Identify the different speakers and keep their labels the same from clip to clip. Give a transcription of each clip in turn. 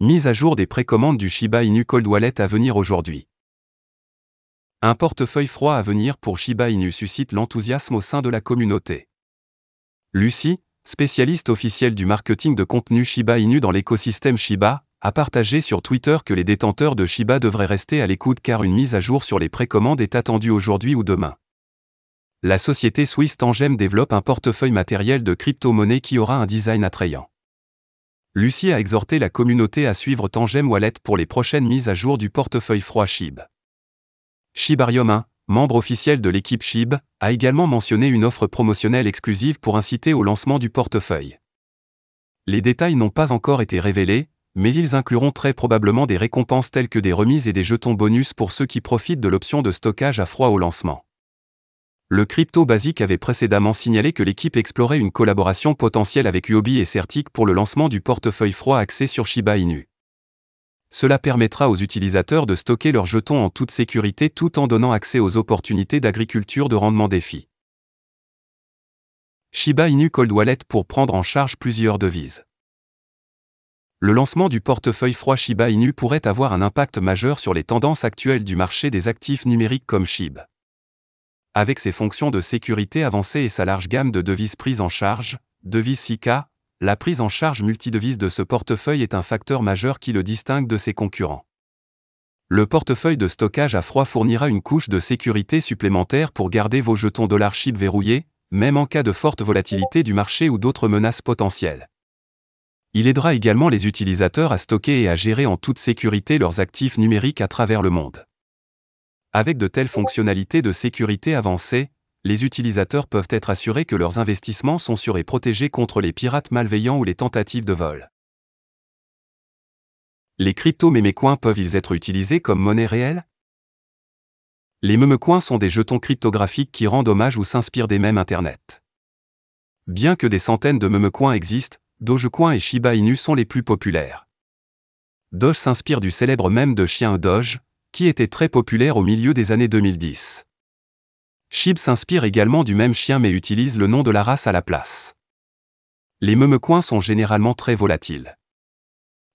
Speaker 1: Mise à jour des précommandes du Shiba Inu Cold Wallet à venir aujourd'hui. Un portefeuille froid à venir pour Shiba Inu suscite l'enthousiasme au sein de la communauté. Lucie, spécialiste officielle du marketing de contenu Shiba Inu dans l'écosystème Shiba, a partagé sur Twitter que les détenteurs de Shiba devraient rester à l'écoute car une mise à jour sur les précommandes est attendue aujourd'hui ou demain. La société suisse Tangem développe un portefeuille matériel de crypto-monnaies qui aura un design attrayant. Lucie a exhorté la communauté à suivre Tangem Wallet pour les prochaines mises à jour du portefeuille froid SHIB. Shibarium 1, membre officiel de l'équipe SHIB, a également mentionné une offre promotionnelle exclusive pour inciter au lancement du portefeuille. Les détails n'ont pas encore été révélés, mais ils incluront très probablement des récompenses telles que des remises et des jetons bonus pour ceux qui profitent de l'option de stockage à froid au lancement. Le Crypto Basic avait précédemment signalé que l'équipe explorait une collaboration potentielle avec Huobi et Certic pour le lancement du portefeuille froid axé sur Shiba Inu. Cela permettra aux utilisateurs de stocker leurs jetons en toute sécurité tout en donnant accès aux opportunités d'agriculture de rendement défi. Shiba Inu Cold Wallet pour prendre en charge plusieurs devises. Le lancement du portefeuille froid Shiba Inu pourrait avoir un impact majeur sur les tendances actuelles du marché des actifs numériques comme SHIB. Avec ses fonctions de sécurité avancées et sa large gamme de devises prises en charge, devises SICA, la prise en charge multidevise de ce portefeuille est un facteur majeur qui le distingue de ses concurrents. Le portefeuille de stockage à froid fournira une couche de sécurité supplémentaire pour garder vos jetons $SHIB verrouillés, même en cas de forte volatilité du marché ou d'autres menaces potentielles. Il aidera également les utilisateurs à stocker et à gérer en toute sécurité leurs actifs numériques à travers le monde. Avec de telles fonctionnalités de sécurité avancées, les utilisateurs peuvent être assurés que leurs investissements sont sûrs et protégés contre les pirates malveillants ou les tentatives de vol. Les crypto-mémécoins peuvent-ils être utilisés comme monnaie réelle? Les mémécoins sont des jetons cryptographiques qui rendent hommage ou s'inspirent des mèmes Internet. Bien que des centaines de mémécoins existent, Dogecoin et Shiba Inu sont les plus populaires. Doge s'inspire du célèbre mème de chien Doge, qui était très populaire au milieu des années 2010. SHIB s'inspire également du même chien mais utilise le nom de la race à la place. Les mémécoins sont généralement très volatiles.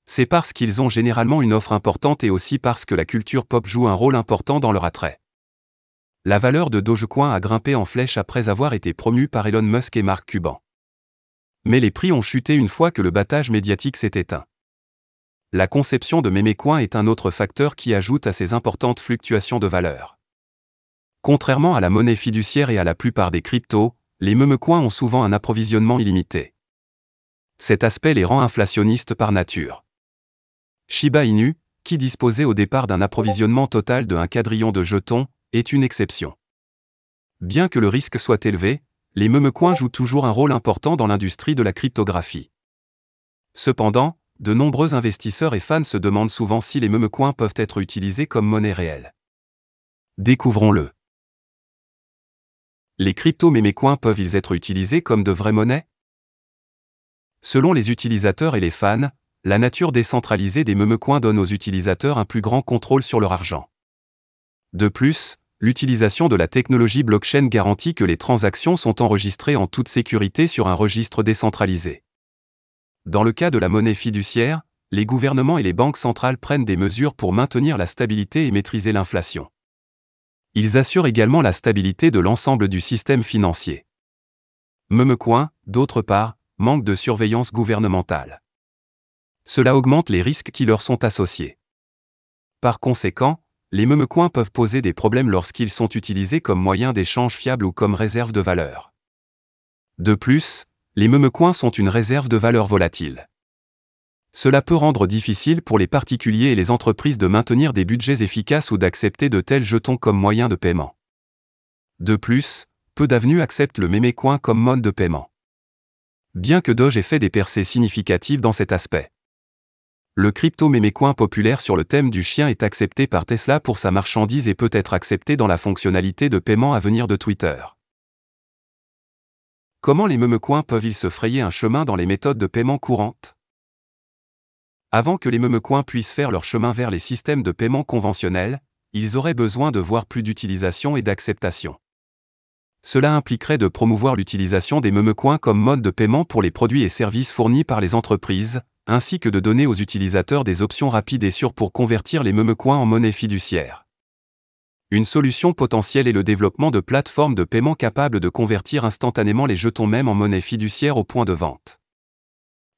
Speaker 1: C'est parce qu'ils ont généralement une offre importante et aussi parce que la culture pop joue un rôle important dans leur attrait. La valeur de Dogecoin a grimpé en flèche après avoir été promue par Elon Musk et Mark Cuban. Mais les prix ont chuté une fois que le battage médiatique s'est éteint. La conception de mémécoins est un autre facteur qui ajoute à ces importantes fluctuations de valeur. Contrairement à la monnaie fiduciaire et à la plupart des cryptos, les mémécoins ont souvent un approvisionnement illimité. Cet aspect les rend inflationnistes par nature. Shiba Inu, qui disposait au départ d'un approvisionnement total de 1 quadrillion de jetons, est une exception. Bien que le risque soit élevé, les mémécoins jouent toujours un rôle important dans l'industrie de la cryptographie. Cependant, de nombreux investisseurs et fans se demandent souvent si les mémécoins peuvent être utilisés comme monnaie réelle. Découvrons-le. Les crypto-mémécoins peuvent-ils être utilisés comme de vraies monnaies? Selon les utilisateurs et les fans, la nature décentralisée des mémécoins donne aux utilisateurs un plus grand contrôle sur leur argent. De plus, l'utilisation de la technologie blockchain garantit que les transactions sont enregistrées en toute sécurité sur un registre décentralisé. Dans le cas de la monnaie fiduciaire, les gouvernements et les banques centrales prennent des mesures pour maintenir la stabilité et maîtriser l'inflation. Ils assurent également la stabilité de l'ensemble du système financier. Mémécoin, d'autre part, manque de surveillance gouvernementale. Cela augmente les risques qui leur sont associés. Par conséquent, les mémécoins peuvent poser des problèmes lorsqu'ils sont utilisés comme moyen d'échange fiable ou comme réserve de valeur. De plus, les mémécoins sont une réserve de valeur volatile. Cela peut rendre difficile pour les particuliers et les entreprises de maintenir des budgets efficaces ou d'accepter de tels jetons comme moyen de paiement. De plus, peu d'avenues acceptent le mémécoin comme mode de paiement. Bien que Doge ait fait des percées significatives dans cet aspect. Le crypto-mémécoin populaire sur le thème du chien est accepté par Tesla pour sa marchandise et peut être accepté dans la fonctionnalité de paiement à venir de Twitter. Comment les mémécoins peuvent-ils se frayer un chemin dans les méthodes de paiement courantes? Avant que les mémécoins puissent faire leur chemin vers les systèmes de paiement conventionnels, ils auraient besoin de voir plus d'utilisation et d'acceptation. Cela impliquerait de promouvoir l'utilisation des mémécoins comme mode de paiement pour les produits et services fournis par les entreprises, ainsi que de donner aux utilisateurs des options rapides et sûres pour convertir les memecoins en monnaie fiduciaire. Une solution potentielle est le développement de plateformes de paiement capables de convertir instantanément les jetons mèmes en monnaie fiduciaire au point de vente.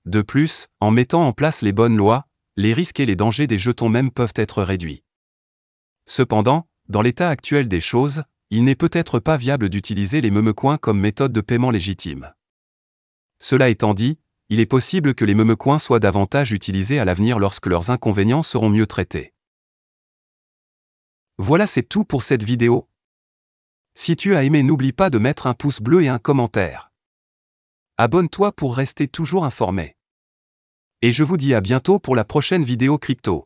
Speaker 1: De plus, en mettant en place les bonnes lois, les risques et les dangers des jetons mèmes peuvent être réduits. Cependant, dans l'état actuel des choses, il n'est peut-être pas viable d'utiliser les memecoins comme méthode de paiement légitime. Cela étant dit, il est possible que les memecoins soient davantage utilisés à l'avenir lorsque leurs inconvénients seront mieux traités. Voilà, c'est tout pour cette vidéo. Si tu as aimé, n'oublie pas de mettre un pouce bleu et un commentaire. Abonne-toi pour rester toujours informé. Et je vous dis à bientôt pour la prochaine vidéo crypto.